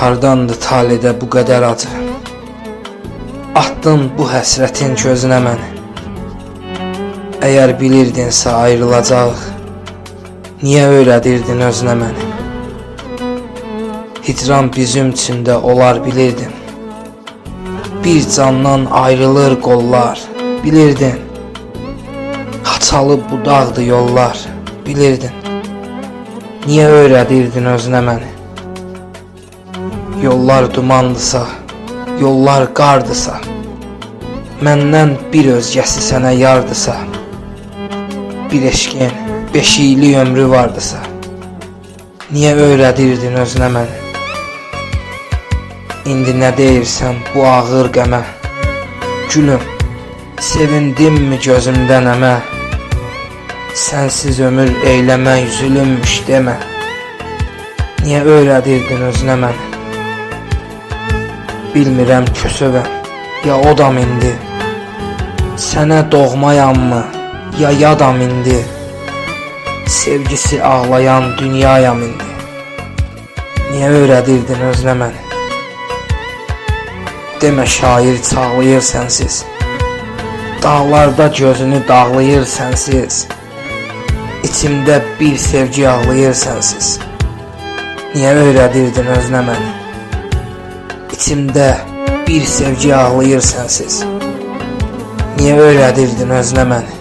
Hardandı taledə bu qədər acı? Atdın bu həsrətin gözünə məni. Əgər bilirdinsə ayrılacaq, niyə öyrədirdin özünə məni? Hicran bizim üçün də olar bilirdin. Bir candan ayrılır qollar, bilirdin. Haçalı budaqdı yollar, bilirdin. Niyə öyrədirdin özünə məni? Yollar dumandısa, yollar qardısa, məndən bir özgəsi sənə yardısa, bir eşqin beşikli ömrü vardısa, niyə öyrədirdin özünə məni? İndi nə deyirsən bu ağır qəmə? Gülüm, sevindimmi gözümdən əmə? Sənsiz ömür eyləmək zülümmüş demə. Niyə öyrədirdin özünə məni? Bilmirəm kösövəm, ya odam indi. Sənə doğmayammı, ya yadam indi. Sevgisi ağlayan dünyayam indi. Niyə öyrədirdin özünə məni? Demə şair çağlayır sənsiz. Dağlarda gözünü dağlayır sənsiz. İçimdə bir sevgi ağlayır sənsiz. Niyə öyrədirdin özünə məni? İçimdə bir sevgi ağlayır sənsiz. Niyə öyrədirdin özünə məni?